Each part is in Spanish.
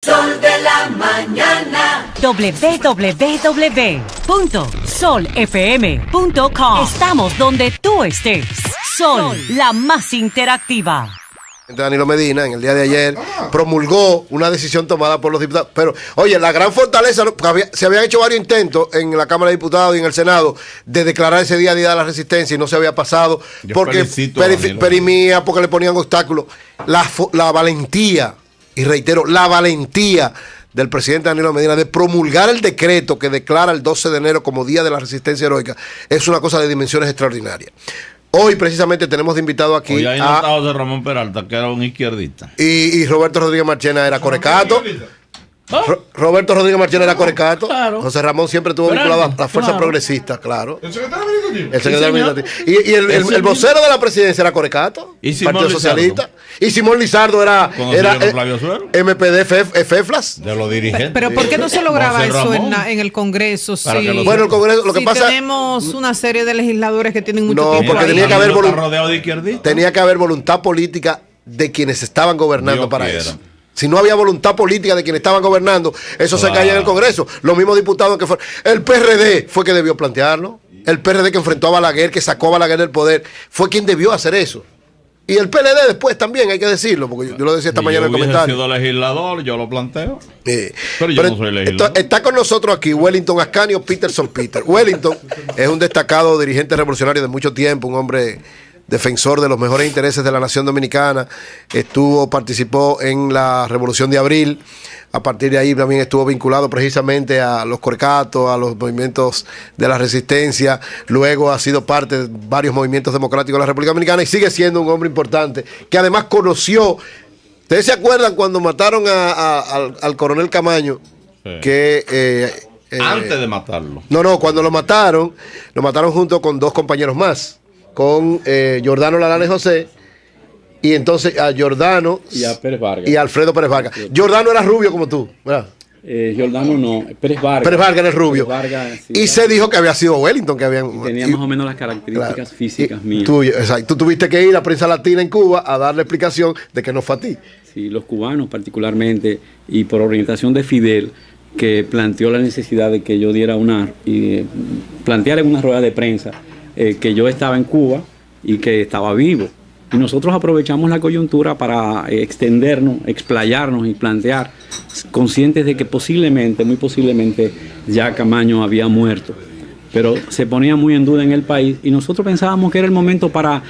Sol de la mañana. www.solfm.com. Estamos donde tú estés. Sol, la más interactiva. Danilo Medina en el día de ayer promulgó una decisión tomada por los diputados. Pero, oye, la gran fortaleza, se habían hecho varios intentos en la Cámara de Diputados y en el Senado de declarar ese día de la Resistencia y no se había pasado porque perimía, porque le ponían obstáculos. La valentía, y reitero, la valentía del presidente Danilo Medina de promulgar el decreto que declara el 12 de enero como Día de la Resistencia Heroica es una cosa de dimensiones extraordinarias. Hoy precisamente tenemos de invitado aquí hoy ahí no estaba José Ramón Peralta, que era un izquierdista. Y Roberto Rodríguez Marchena era corecato. Roberto Rodríguez Marchena era corecato. Claro. José Ramón siempre estuvo vinculado a la fuerza progresista, claro. ¿El secretario administrativo? El secretario administrativo. Y el vocero de la presidencia era corecato. ¿Y Simón Partido Lizardo? Socialista. Y Simón Lizardo era Flavio Suero? MPD FEFLAS. De los dirigentes. Pero ¿por qué no se lograba José eso Ramón. en el Congreso? Para que lo Bueno, el Congreso, lo que pasa. Tenemos una serie de legisladores que tienen mucho No, tiempo porque ahí. tenía que haber Está rodeado de izquierdistas. tenía que haber voluntad política de quienes estaban gobernando Dios para quiera. eso. Si no había voluntad política de quienes estaban gobernando, eso se caía en el Congreso. Los mismos diputados que fueron. El PRD fue que debió plantearlo. El PRD que enfrentó a Balaguer, que sacó a Balaguer del poder, fue quien debió hacer eso. Y el PLD después también, hay que decirlo, porque yo lo decía esta mañana en el comentario. Yo hubiese sido legislador, yo lo planteo. Pero yo Pero no soy legislador. está con nosotros aquí Wellington Ascanio Peterson Peter. Wellington es un destacado dirigente revolucionario de mucho tiempo, un hombre defensor de los mejores intereses de la nación dominicana. Participó en la Revolución de Abril. A partir de ahí también estuvo vinculado precisamente a los corecatos, a los movimientos de la resistencia. Luego ha sido parte de varios movimientos democráticos de la República Dominicana y sigue siendo un hombre importante que además conoció. ¿Ustedes se acuerdan cuando mataron al coronel Camaño? Sí. Antes de matarlo. No, cuando lo mataron junto con dos compañeros más, con Giordano Lalanes José, y entonces a Giordano y a Pérez Vargas. y a Alfredo Pérez Vargas. Giordano era rubio como tú, ¿verdad? Giordano no, Pérez Vargas. Pérez Vargas era el rubio. Vargas, sí, y claro, se dijo que había sido Wellington, que habían. Tenía más o menos las características físicas mías. Exacto. Tú tuviste que ir a la prensa latina en Cuba a darle explicación de que no fue a ti. Sí, los cubanos particularmente, y por orientación de Fidel, que planteó la necesidad de que yo planteara en una rueda de prensa que yo estaba en Cuba y que estaba vivo. Y nosotros aprovechamos la coyuntura para extendernos, explayarnos y plantear, conscientes de que muy posiblemente ya Camaño había muerto. Pero se ponía muy en duda en el país y nosotros pensábamos que era el momento para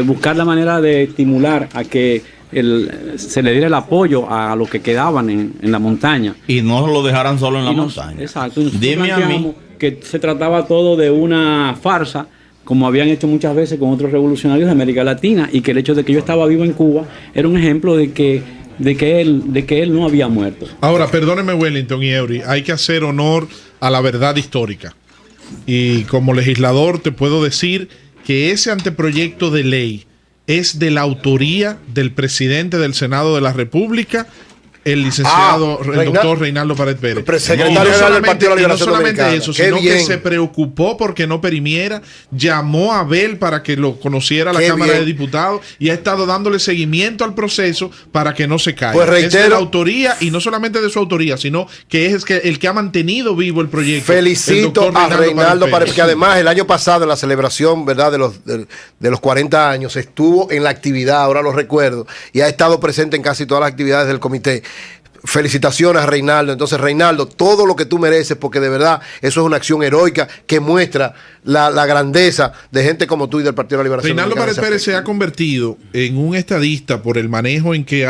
buscar la manera de estimular a que se le diera el apoyo a los que quedaban en la montaña. Y no lo dejaran solo en la montaña. Exacto. Dime a mí que se trataba todo de una farsa, como habían hecho muchas veces con otros revolucionarios de América Latina, y que el hecho de que yo estaba vivo en Cuba era un ejemplo de que él no había muerto. Ahora, perdóneme Wellington y Eury, hay que hacer honor a la verdad histórica. Y como legislador te puedo decir que ese anteproyecto de ley es de la autoría del presidente del Senado de la República, el licenciado, el doctor Reinaldo Pared Pérez. Secretario general del Partido de la Liberación Dominicana. No solamente eso, sino que se preocupó porque no perimiera, llamó a Abel para que lo conociera la Cámara de Diputados y ha estado dándole seguimiento al proceso para que no se caiga. Pues reitero, es de la autoría, y no solamente de su autoría, sino que es el que ha mantenido vivo el proyecto. Felicito a Reinaldo Pared, que además el año pasado en la celebración, ¿verdad?, de los 40 años estuvo en la actividad, ahora lo recuerdo, y ha estado presente en casi todas las actividades del comité. Felicitaciones a Reinaldo. Entonces, Reinaldo, todo lo que tú mereces, porque de verdad eso es una acción heroica que muestra la grandeza de gente como tú y del Partido de la Liberación. Reinaldo Pared Pérez se ha convertido en un estadista por el manejo en que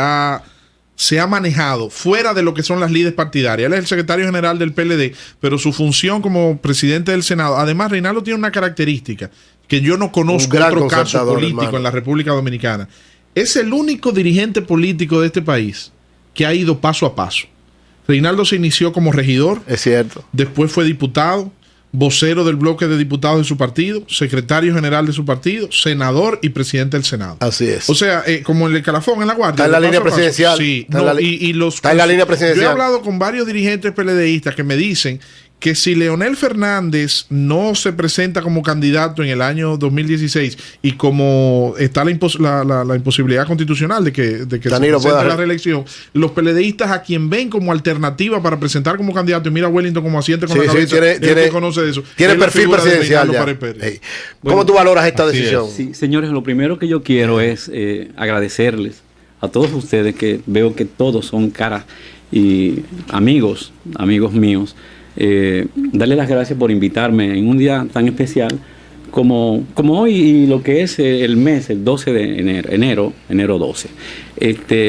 se ha manejado fuera de lo que son las líderes partidarias. Él es el secretario general del PLD, pero su función como presidente del Senado. Además, Reinaldo tiene una característica que yo no conozco otro caso político, hermano, en la República Dominicana. Es el único dirigente político de este país que ha ido paso a paso. Reinaldo se inició como regidor. Es cierto. Después fue diputado, vocero del bloque de diputados de su partido, secretario general de su partido, senador y presidente del Senado. Así es. O sea, como en el calafón, en la guardia. Está en la línea presidencial. Sí. Está en la línea presidencial. Yo he hablado con varios dirigentes PLDistas que me dicen que si Leonel Fernández no se presenta como candidato en el año 2016 y como está la imposibilidad constitucional de que se presente la reelección, los PLDistas a quien ven como alternativa para presentar como candidato, y mira a Wellington como asiente con la cabeza, que conoce de eso. Tiene perfil presidencial ya. ¿Cómo tú valoras esta decisión? Sí, señores, lo primero que yo quiero es agradecerles a todos ustedes, que veo que todos son caras y amigos míos. Darle las gracias por invitarme en un día tan especial como hoy, y lo que es el mes, el 12 de enero 12.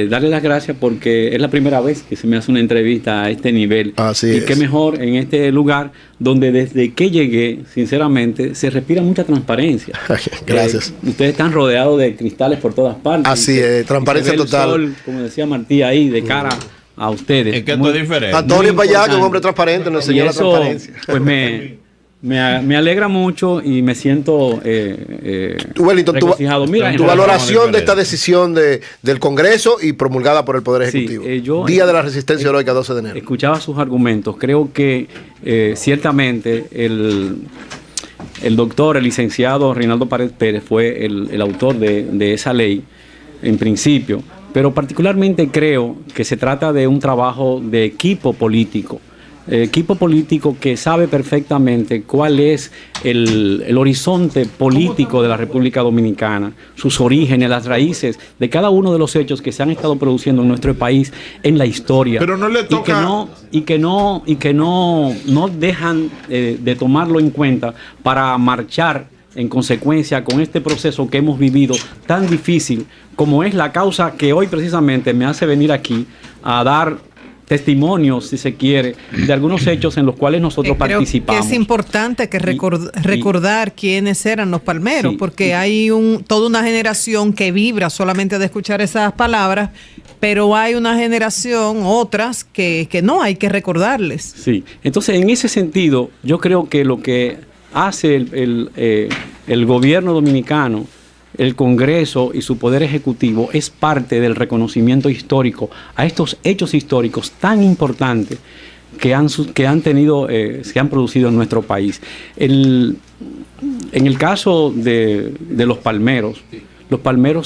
Darle las gracias porque es la primera vez que se me hace una entrevista a este nivel. Y qué mejor en este lugar donde desde que llegué, sinceramente, se respira mucha transparencia. Gracias. Ustedes están rodeados de cristales por todas partes. Así es, transparencia total. El sol, como decía Martí ahí, de cara a ustedes. Es que esto es diferente. Antonio Payá, que es un hombre transparente, nos enseñó la transparencia. Pues me alegra mucho y me siento regocijado. Mira, tu valoración de esta decisión del Congreso y promulgada por el Poder Ejecutivo. Día de la Resistencia Heroica, 12 de enero. Escuchaba sus argumentos. Creo que ciertamente el doctor, el licenciado Reinaldo Pared Pérez fue el autor de esa ley en principio, pero particularmente creo que se trata de un trabajo de equipo político que sabe perfectamente cuál es el horizonte político de la República Dominicana, sus orígenes, las raíces de cada uno de los hechos que se han estado produciendo en nuestro país en la historia. Pero no le toca... Y que no dejan de tomarlo en cuenta para marchar en consecuencia con este proceso que hemos vivido tan difícil, como es la causa que hoy precisamente me hace venir aquí a dar testimonios, si se quiere, de algunos hechos en los cuales nosotros participamos. Que es importante que recordar quiénes eran los palmeros, porque hay toda una generación que vibra solamente de escuchar esas palabras, pero hay una generación, otras, que no hay que recordarles. Sí, entonces en ese sentido, yo creo que lo que hace el gobierno dominicano, el Congreso y su Poder Ejecutivo es parte del reconocimiento histórico a estos hechos históricos tan importantes que se han producido en nuestro país. En el caso de los palmeros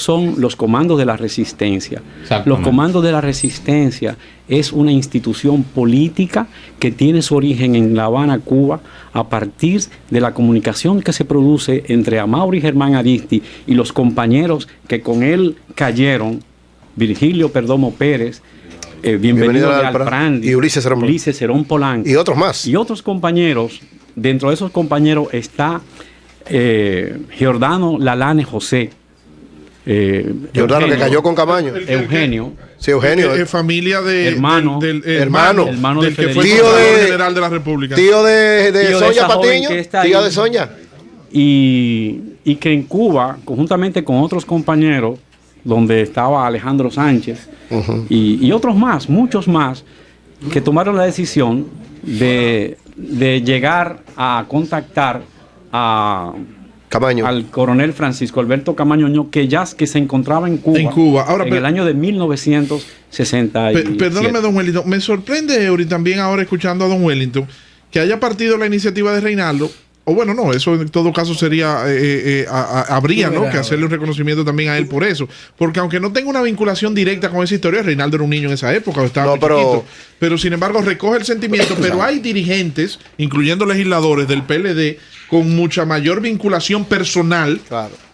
son los comandos de la resistencia. Los comandos de la resistencia es una institución política que tiene su origen en La Habana, Cuba, a partir de la comunicación que se produce entre Amaury Germán Aristi y los compañeros que con él cayeron, Virgilio Perdomo Pérez, Bienvenido de Alprandi, y Ulises Cerón Polanco. Y otros más. Y otros compañeros. Dentro de esos compañeros está Giordano Lalane José, Giordano, que cayó con Camaño. Eugenio. Sí, Eugenio. Es familia de hermano del que fue tío de general de la República. Tío de Sonia Patiño. Tío de Sonia. Y que en Cuba, conjuntamente con otros compañeros, donde estaba Alejandro Sánchez y otros más, muchos más, que tomaron la decisión de llegar a contactar al coronel Francisco Alberto Camaño, que se encontraba en Cuba. Ahora, en el año de 1967. Perdóname, don Wellington, me sorprende, Eury, también ahora escuchando a don Wellington, que haya partido la iniciativa de Reinaldo. O bueno, no, eso en todo caso sería, habría, ¿no?, que hacerle un reconocimiento también a él por eso. Porque aunque no tenga una vinculación directa con esa historia, Reinaldo era un niño en esa época, estaba muy chiquito, pero sin embargo recoge el sentimiento. Pero hay dirigentes, incluyendo legisladores del PLD, con mucha mayor vinculación personal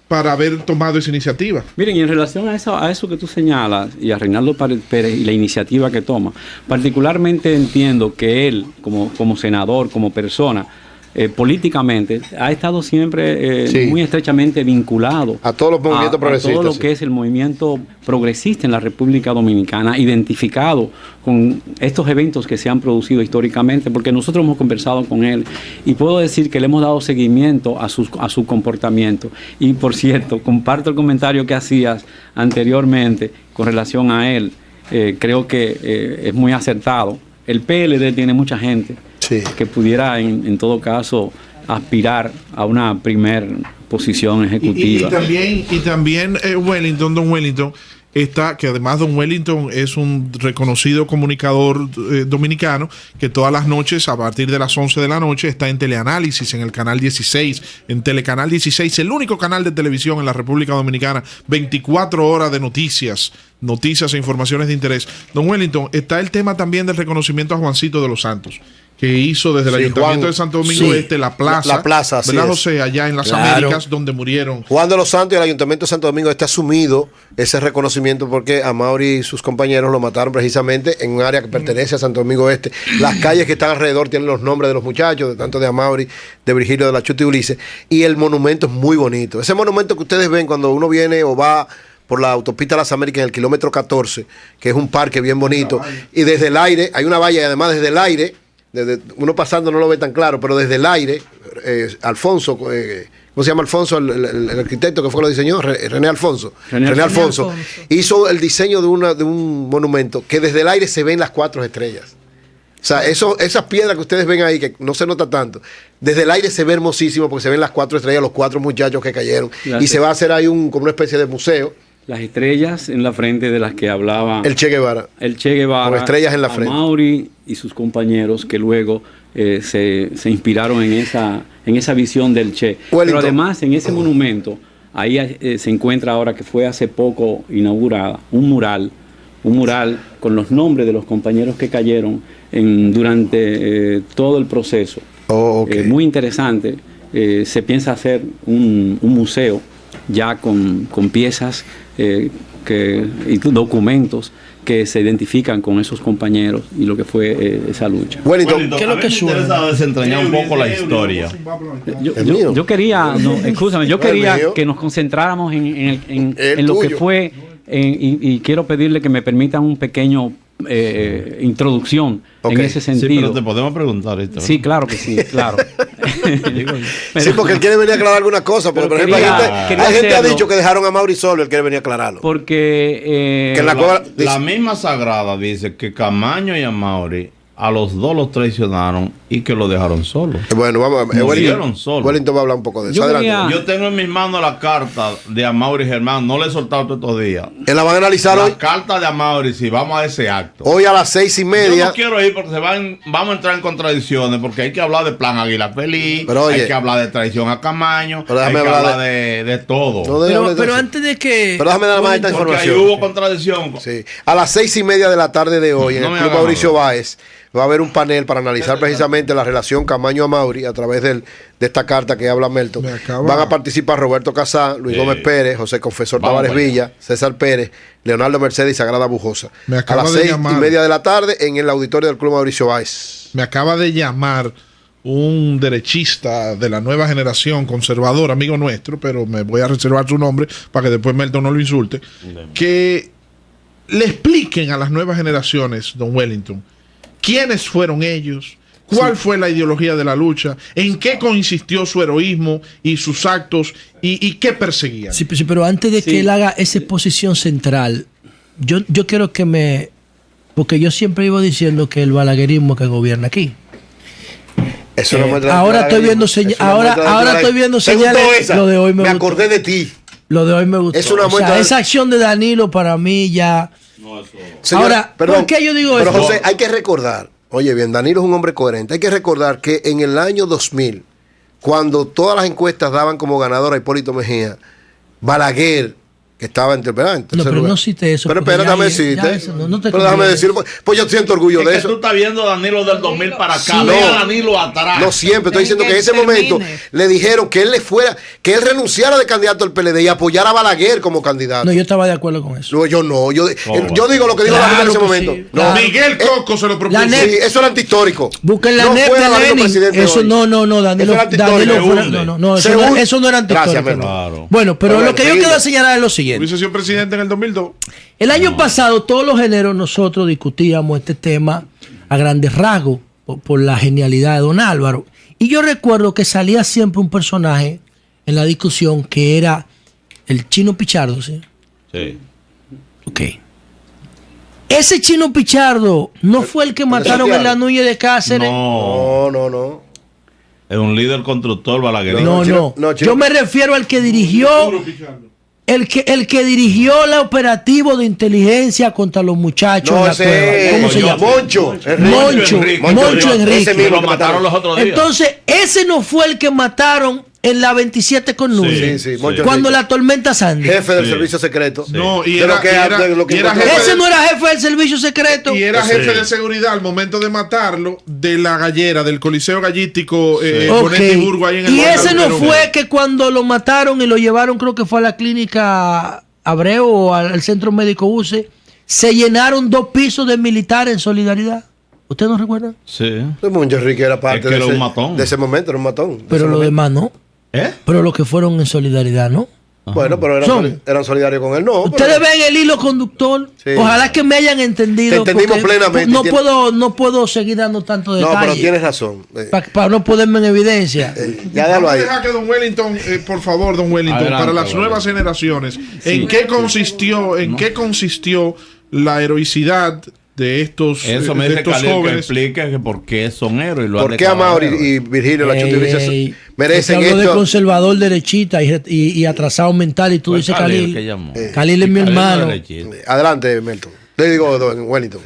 para haber tomado esa iniciativa. Miren, y en relación a eso que tú señalas, y a Reinaldo Pérez y la iniciativa que toma, particularmente entiendo que él, como senador, como persona, políticamente ha estado siempre muy estrechamente vinculado a todos los movimientos progresistas, a todo lo que es el movimiento progresista en la República Dominicana, identificado con estos eventos que se han producido históricamente, porque nosotros hemos conversado con él y puedo decir que le hemos dado seguimiento a su comportamiento. Y por cierto, comparto el comentario que hacías anteriormente con relación a él. Creo que es muy acertado. El PLD tiene mucha gente que pudiera en todo caso aspirar a una primer posición ejecutiva. Y también Wellington, don Wellington, está, que además Don Wellington es un reconocido comunicador dominicano, que todas las noches, a partir de las 11 de la noche, está en Teleanálisis, en el canal 16, en Telecanal 16, el único canal de televisión en la República Dominicana, 24 horas de noticias e informaciones de interés. Don Wellington, está el tema también del reconocimiento a Juancito de los Santos, que hizo desde el Ayuntamiento Juan, de Santo Domingo Este la plaza, ¿verdad, José? Allá en las Américas, donde murieron. Juan de los Santos y el Ayuntamiento de Santo Domingo está asumido ese reconocimiento porque Amaury y sus compañeros lo mataron precisamente en un área que pertenece a Santo Domingo Este. Las calles que están alrededor tienen los nombres de los muchachos, tanto de Amaury, de Virgilio de la Chuta y Ulises, y el monumento es muy bonito. Ese monumento que ustedes ven cuando uno viene o va por la autopista Las Américas en el kilómetro 14, que es un parque bien bonito, y desde el aire, hay una valla y además desde el aire, uno pasando no lo ve tan claro, pero desde el aire, Alfonso, ¿cómo se llama Alfonso? El arquitecto que fue lo diseñó, René Alfonso. René Alfonso hizo el diseño de un monumento que desde el aire se ven las 4 estrellas. O sea, esas piedras que ustedes ven ahí, que no se nota tanto, desde el aire se ve hermosísimo porque se ven las 4 estrellas, los 4 muchachos que cayeron. Y se va a hacer ahí como una especie de museo. Las estrellas en la frente de las que hablaba el Che Guevara. Con estrellas en la frente. Amaury y sus compañeros que luego se inspiraron en esa visión del Che. Wellington. Pero además en ese monumento, ahí se encuentra ahora, que fue hace poco inaugurada, un mural con los nombres de los compañeros que cayeron durante todo el proceso. Muy interesante. Se piensa hacer un museo ya con piezas y documentos que se identifican con esos compañeros y lo que fue esa lucha. Wellington, ¿qué es lo que me interesa desentrañar un poco la historia? Yo quería, yo quería que nos concentráramos en lo que fue, y quiero pedirle que me permitan un pequeño introducción en ese sentido. Sí, pero te podemos preguntar esto, ¿no? Sí, claro que sí, claro. Sí, porque él quiere venir a aclarar alguna cosa. Porque, por ejemplo, hay gente que ha dicho que dejaron a Amaury solo, él quiere venir a aclararlo. Porque que la misma Sagrada dice que Camaño y Amaury a los dos los traicionaron y que lo dejaron solo. Bueno, vamos a ver. Wellington va a hablar un poco de eso. Yo tengo en mis manos la carta de Amaury Germán, no la he soltado todos estos días. ¿La van a analizar hoy? La carta de Amaury, si vamos a ese acto. Hoy a las 6:30. Yo no quiero ir porque vamos a entrar en contradicciones, porque hay que hablar de Plan Águila Feliz, hay que hablar de traición a Camaño, hay que hablar de todo. Pero antes de que... Pero déjame dar más esta información. Porque ahí hubo contradicción. Sí. A las 6:30 de la tarde de hoy, en el Club Mauricio Báez, va a haber un panel para analizar precisamente la relación Camaño-Amaury a través de esta carta que habla Melton. Van a participar Roberto Casá, Luis Gómez Pérez, José Confesor Tavares Villa, César Pérez, Leonardo Mercedes y Sagrada Bujosa. A las 6:30 de la tarde en el auditorio del Club Mauricio Báez. Me acaba de llamar un derechista de la nueva generación, conservador, amigo nuestro, pero me voy a reservar su nombre para que después Melton no lo insulte, que le expliquen a las nuevas generaciones, don Wellington, quiénes fueron ellos, cuál fue la ideología de la lucha, en qué consistió su heroísmo y sus actos y qué perseguían. Sí, pero antes de que él haga esa exposición central, yo quiero que porque yo siempre iba diciendo que el balaguerismo que gobierna aquí. Eso no muestra ahora estoy viendo señales. Lo de hoy me acordé de ti. Lo de hoy me gustó. Es una muestra esa acción de Danilo para mí ya. Señora, ahora, ¿por qué yo digo eso? Pero José, hay que recordar, oye bien, Danilo es un hombre coherente. Hay que recordar que en el año 2000, cuando todas las encuestas daban como ganador a Hipólito Mejía, Balaguer, que estaba en tercer pero lugar. No cite eso. Pero espérate, déjame decirte. Pero déjame decirlo. Pues yo siento orgullo de eso. Tú estás viendo a Danilo del 2000 para acá. Sí, Ve a Danilo atrás. No siempre. Estoy diciendo que en ese momento le dijeron que él renunciara de candidato al PLD y apoyara a Balaguer como candidato. No, yo estaba de acuerdo con eso. No, yo no. Yo digo lo que dijo Danilo en ese momento. Sí, no. Miguel Coco se lo propuso. Sí, eso era antihistórico. Busquen la NEP de Lenin. Eso no, Danilo. No, eso no era antihistórico. Gracias, bueno, pero lo que yo quiero señalar es lo siguiente. Hubiese sido presidente en el 2002. El año pasado, todos los eneros, nosotros discutíamos este tema a grandes rasgos por la genialidad de don Álvaro. Y yo recuerdo que salía siempre un personaje en la discusión que era el Chino Pichardo, ¿sí? Sí. Ok. Ese Chino Pichardo no fue el que mataron en la Núñez de Cáceres. No. Es un líder constructor balaguerino. No. Yo me refiero al que dirigió el que dirigió el operativo de inteligencia contra los muchachos en la cueva. ¿Cómo se llama? Moncho Enrique. Ese mismo lo mataron los otros días. Entonces, ese no fue el que mataron en la 27 con Núñez. Sí, cuando la tormenta Sandy. Jefe del servicio secreto. No, ese no era jefe del servicio secreto. Y era jefe de seguridad al momento de matarlo de la gallera, del Coliseo Gallístico Burgo ahí en el Y ese no fue que cuando lo mataron y lo llevaron, creo que fue a la clínica Abreu o al centro médico UCE, se llenaron 2 pisos de militares en solidaridad. ¿Usted no recuerda? Sí. Moncho Enrique era parte de ese momento, era un matón. Pero los demás no. Pero los que fueron en solidaridad, ¿no? Bueno, pero eran solidarios con él, no. Ustedes ven el hilo conductor. Sí. Ojalá que me hayan entendido. Te entendimos plenamente. No puedo seguir dando tanto detalle. No, pero tienes razón. Para no ponerme en evidencia. Ya dalo ahí. Deja que don Wellington, por favor, don Wellington, adelante, para las nuevas generaciones, ¿en qué consistió la heroicidad de estos eso me dice Khalil que explique que por qué son héroes. ¿Por qué Amaury y Virgilio La Chute merecen esto? De conservador derechita y atrasado mental y tú dices Khalil. Khalil es mi hermano. Adelante, Melton. Le digo, don Wellington.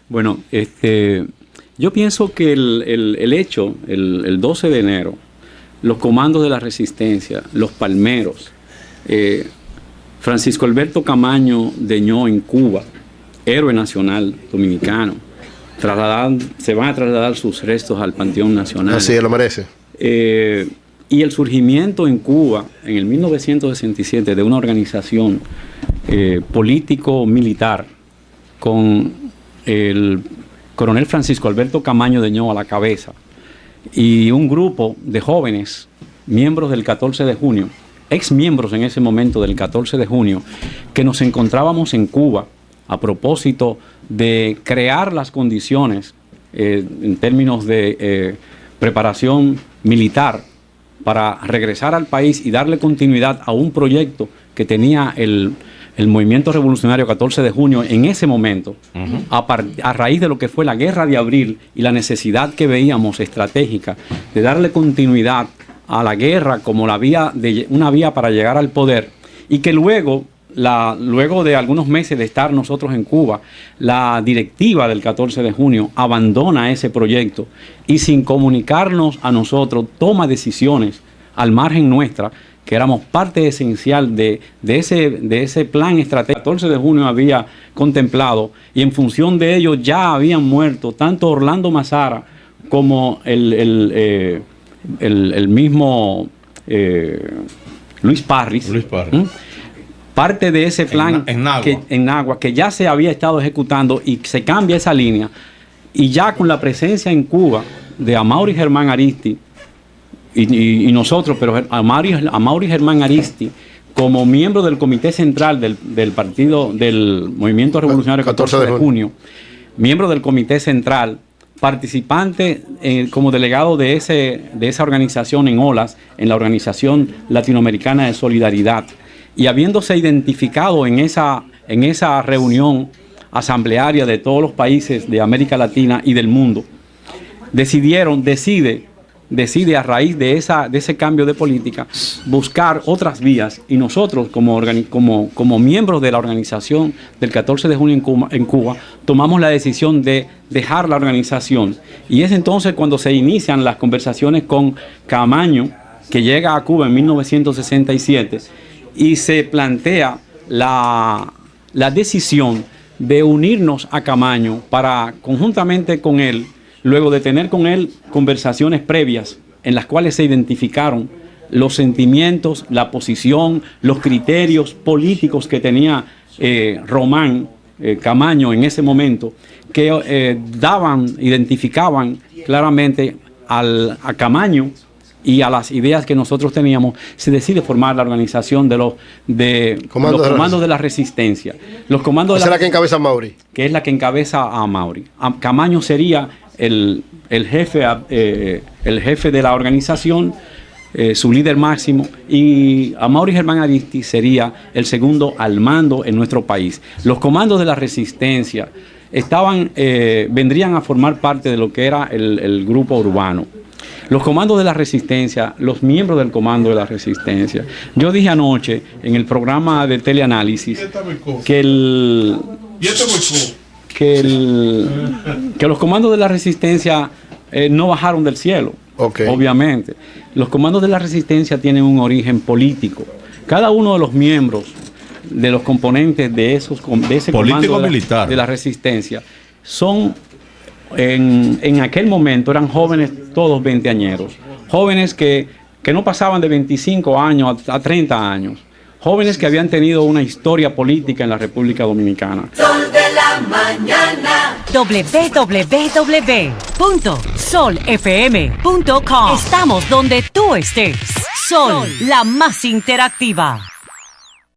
Bueno, yo pienso que el hecho, el 12 de enero, los comandos de la resistencia, los palmeros, Francisco Alberto Camaño de Ño en Cuba, héroe nacional dominicano, se van a trasladar sus restos al Panteón Nacional. Así lo merece. Y el surgimiento en Cuba, en el 1967, de una organización político-militar con el coronel Francisco Alberto Camaño de Ño a la cabeza y un grupo de jóvenes, miembros del 14 de junio, ex miembros en ese momento del 14 de junio, que nos encontrábamos en Cuba a propósito de crear las condiciones en términos de preparación militar para regresar al país y darle continuidad a un proyecto que tenía el movimiento revolucionario 14 de junio en ese momento, a raíz de lo que fue la guerra de abril y la necesidad que veíamos estratégica de darle continuidad a la guerra como una vía para llegar al poder, y que luego de algunos meses de estar nosotros en Cuba, la directiva del 14 de junio abandona ese proyecto y sin comunicarnos a nosotros toma decisiones al margen nuestra, que éramos parte esencial de ese plan estratégico. El 14 de junio había contemplado, y en función de ello ya habían muerto tanto Orlando Mazara como el mismo Luis Parris. Parte de ese plan en Nagua, que ya se había estado ejecutando, y se cambia esa línea, y ya con la presencia en Cuba de Amaury Germán Aristi y nosotros, pero Amaury Germán Aristi como miembro del comité central del partido del Movimiento Revolucionario 14 de junio, miembro del comité central, participante como delegado de esa organización en OLAS, en la Organización Latinoamericana de Solidaridad, y habiéndose identificado en esa reunión asamblearia de todos los países de América Latina y del mundo, decide a raíz de ese cambio de política buscar otras vías, y nosotros como miembros de la organización del 14 de junio en Cuba tomamos la decisión de dejar la organización, y es entonces cuando se inician las conversaciones con Camaño, que llega a Cuba en 1967, y se plantea la decisión de unirnos a Camaño para, conjuntamente con él, luego de tener con él conversaciones previas en las cuales se identificaron los sentimientos, la posición, los criterios políticos que tenía Román Camaño en ese momento, que identificaban claramente a Camaño y a las ideas que nosotros teníamos, se decide formar la organización de los comandos de la resistencia. Los comandos ¿Esa es la que encabeza a Amaury? Que es la que encabeza a Amaury. Camaño sería el jefe de la organización, su líder máximo, y Amaury Germán Aristi sería el segundo al mando en nuestro país. Los comandos de la resistencia vendrían a formar parte de lo que era el grupo urbano. Los comandos de la resistencia, los miembros del comando de la resistencia. Yo dije anoche en el programa de teleanálisis que los comandos de la resistencia no bajaron del cielo. Okay. Obviamente. Los comandos de la resistencia tienen un origen político. Cada uno de los miembros, de los componentes de ese comando de la resistencia, son en aquel momento eran jóvenes, todos veinteañeros, jóvenes que no pasaban de 25 años a 30 años, jóvenes que habían tenido una historia política en la República Dominicana. Sol de la mañana. www.solfm.com. Estamos donde tú estés. Sol, la más interactiva.